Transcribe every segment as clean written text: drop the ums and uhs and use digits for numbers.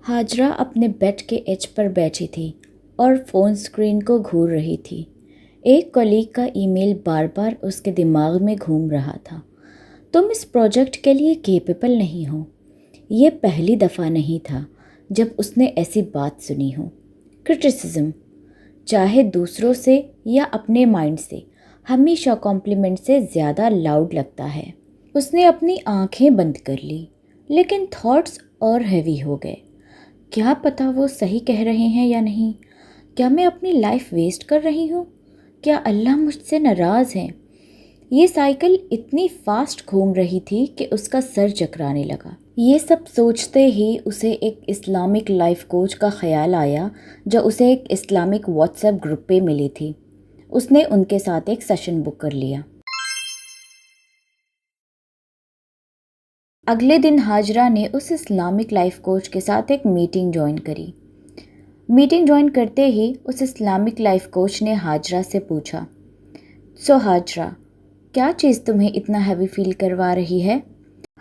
हाजरा अपने बेड के as per बैठी थी और फ़ोन स्क्रीन को घूर रही थी। एक कलीग का ईमेल बार बार उसके दिमाग में घूम रहा था। तुम इस प्रोजेक्ट के लिए केपेबल नहीं हो। ये पहली दफ़ा नहीं था जब उसने ऐसी बात सुनी हो। क्रिटिसिज्म, चाहे दूसरों से या अपने माइंड से, हमेशा कॉम्प्लीमेंट से ज़्यादा लाउड लगता है। उसने अपनी आंखें बंद कर ली, लेकिन थॉट्स और हैवी हो गए। क्या पता वो सही कह रहे हैं या नहीं? क्या मैं अपनी लाइफ वेस्ट कर रही हूँ? क्या अल्लाह मुझसे नाराज़ है? ये साइकिल इतनी फास्ट घूम रही थी कि उसका सर चकराने लगा। ये सब सोचते ही उसे एक इस्लामिक लाइफ कोच का ख्याल आया जो उसे एक इस्लामिक व्हाट्सएप ग्रुप पे मिली थी। उसने उनके साथ एक सेशन बुक कर लिया। अगले दिन हाजरा ने उस इस्लामिक लाइफ कोच के साथ एक मीटिंग ज्वाइन करी। मीटिंग ज्वाइन करते ही उस इस्लामिक लाइफ कोच ने हाजरा से पूछा, सो हाजरा, क्या चीज़ तुम्हें इतना हैवी फील करवा रही है?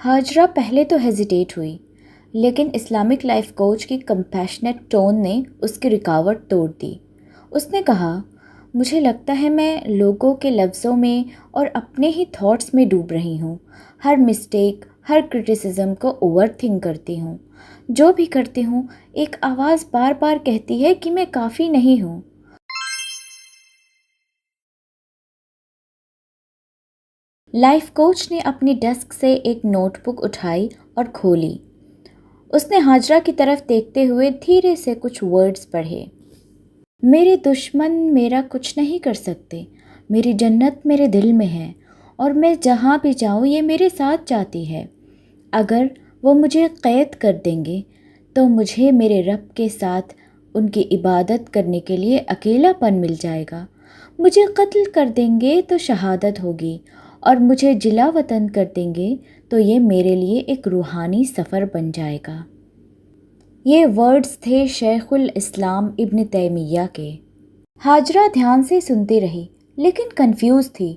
हाजरा पहले तो हेजिटेट हुई, लेकिन इस्लामिक लाइफ कोच की कंपैशनेट टोन ने उसकी रुकावट तोड़ दी। उसने कहा, मुझे लगता है मैं लोगों के लफ्ज़ों में और अपने ही थॉट्स में डूब रही हूँ। हर मिस्टेक, हर क्रिटिसिज्म को ओवर थिंक करती हूँ। जो भी करती हूँ, एक आवाज़ बार बार कहती है कि मैं काफ़ी नहीं हूँ। लाइफ कोच ने अपनी डेस्क से एक नोटबुक उठाई और खोली। उसने हाजरा की तरफ देखते हुए धीरे से कुछ वर्ड्स पढ़े। मेरे दुश्मन मेरा कुछ नहीं कर सकते। मेरी जन्नत मेरे दिल में है और मैं जहाँ भी जाऊँ ये मेरे साथ जाती है। अगर वो मुझे क़ैद कर देंगे तो मुझे मेरे रब के साथ उनकी इबादत करने के लिए अकेलापन मिल जाएगा। मुझे कत्ल कर देंगे तो शहादत होगी और मुझे जिला वतन कर देंगे तो ये मेरे लिए एक रूहानी सफ़र बन जाएगा। ये वर्ड्स थे शेखुल इस्लाम इब्न तैमिया के। हाजरा ध्यान से सुनती रही, लेकिन कंफ्यूज थी।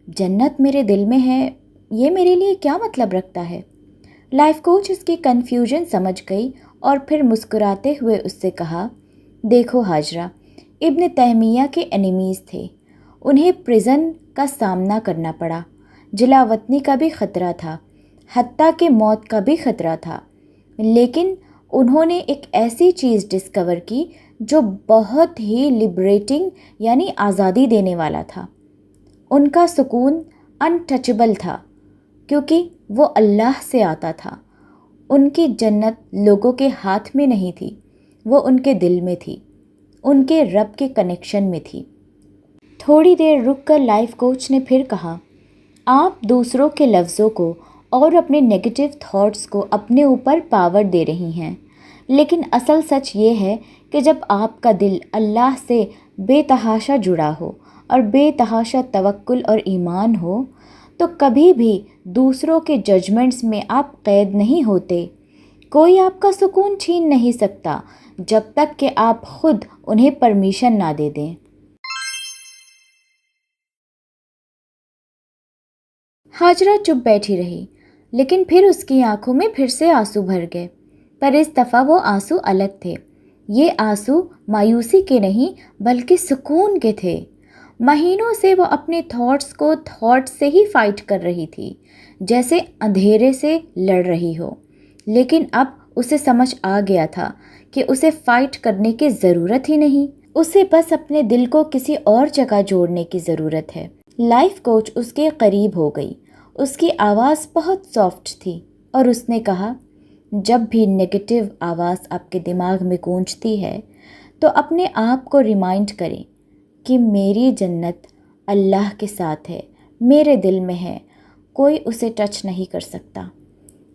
जन्नत मेरे दिल में है, ये मेरे लिए क्या मतलब रखता है? लाइफ कोच उसकी कन्फ्यूजन समझ गई और फिर मुस्कुराते हुए उससे कहा, देखो हाजरा, इब्न तैमिया के एनिमीज़ थे। उन्हें प्रिजन का सामना करना पड़ा। जलावतनी का भी ख़तरा था, हत्ता के मौत का भी ख़तरा था, लेकिन उन्होंने एक ऐसी चीज़ डिस्कवर की जो बहुत ही लिबरेटिंग यानी आज़ादी देने वाला था। उनका सुकून अनटचेबल था क्योंकि वो अल्लाह से आता था। उनकी जन्नत लोगों के हाथ में नहीं थी, वो उनके दिल में थी, उनके रब के कनेक्शन में थी। थोड़ी देर रुककर लाइफ कोच ने फिर कहा, आप दूसरों के लफ्ज़ों को और अपने नेगेटिव थॉट्स को अपने ऊपर पावर दे रही हैं, लेकिन असल सच ये है कि जब आपका दिल अल्लाह से बेतहाशा जुड़ा हो और बेतहाशा तवक्कुल और ईमान हो तो कभी भी दूसरों के जजमेंट्स में आप कैद नहीं होते। कोई आपका सुकून छीन नहीं सकता जब तक कि आप खुद उन्हें परमिशन ना दे दें। हाजरा चुप बैठी रही, लेकिन फिर उसकी आंखों में फिर से आंसू भर गए, पर इस दफ़ा वो आंसू अलग थे। ये आंसू मायूसी के नहीं बल्कि सुकून के थे। महीनों से वो अपने थॉट्स को थॉट से ही फाइट कर रही थी, जैसे अंधेरे से लड़ रही हो। लेकिन अब उसे समझ आ गया था कि उसे फाइट करने की ज़रूरत ही नहीं, उसे बस अपने दिल को किसी और जगह जोड़ने की ज़रूरत है। लाइफ कोच उसके करीब हो गई। उसकी आवाज़ बहुत सॉफ्ट थी और उसने कहा, जब भी नेगेटिव आवाज़ आपके दिमाग में गूंजती है तो अपने आप को रिमाइंड करें कि मेरी जन्नत अल्लाह के साथ है, मेरे दिल में है, कोई उसे टच नहीं कर सकता।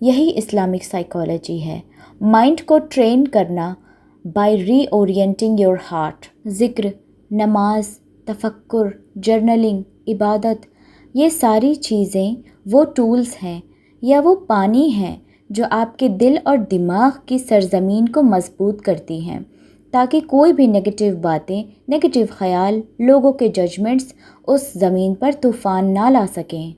यही इस्लामिक साइकोलॉजी है, माइंड को ट्रेन करना बाय रीओरिएंटिंग योर हार्ट। ज़िक्र, नमाज, तफक्कुर, जर्नलिंग, इबादत, ये सारी चीज़ें वो टूल्स हैं या वो पानी हैं जो आपके दिल और दिमाग की सरजमीन को मजबूत करती हैं, ताकि कोई भी नेगेटिव बातें, नेगेटिव ख्याल, लोगों के जजमेंट्स उस ज़मीन पर तूफ़ान ना ला सकें।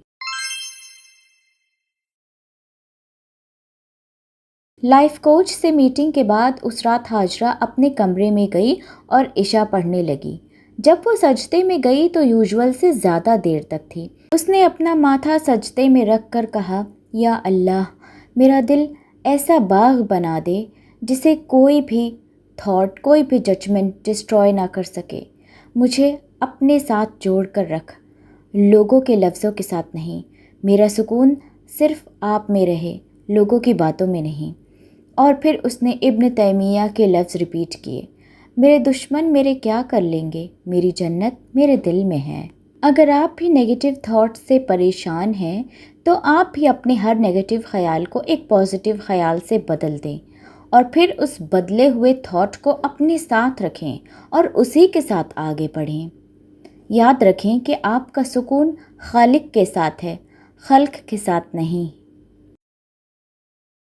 لائف کوچ سے میٹنگ کے بعد اس رات ہاجرہ اپنے کمرے میں گئی اور عشاء پڑھنے لگی۔ جب وہ سجدے میں گئی تو یوزول سے زیادہ دیر تک تھی۔ اس نے اپنا ماتھا سجدے میں رکھ کر کہا، یا اللہ، میرا دل ایسا باغ بنا دے جسے کوئی بھی تھاٹ، کوئی بھی ججمنٹ ڈسٹروائے نہ کر سکے۔ مجھے اپنے ساتھ جوڑ کر رکھ، لوگوں کے لفظوں کے ساتھ نہیں۔ میرا سکون صرف آپ میں رہے، لوگوں کی باتوں میں نہیں۔ اور پھر اس نے ابن تیمیہ کے لفظ ریپیٹ کیے، میرے دشمن میرے کیا کر لیں گے، میری جنت میرے دل میں ہے۔ اگر آپ بھی نیگیٹو تھاٹ سے پریشان ہیں تو آپ بھی اپنے ہر نیگیٹو خیال کو ایک پازیٹیو خیال سے بدل دیں، اور پھر اس بدلے ہوئے تھاٹ کو اپنے ساتھ رکھیں اور اسی کے ساتھ آگے بڑھیں۔ یاد رکھیں کہ آپ کا سکون خالق کے ساتھ ہے، خلق کے ساتھ نہیں۔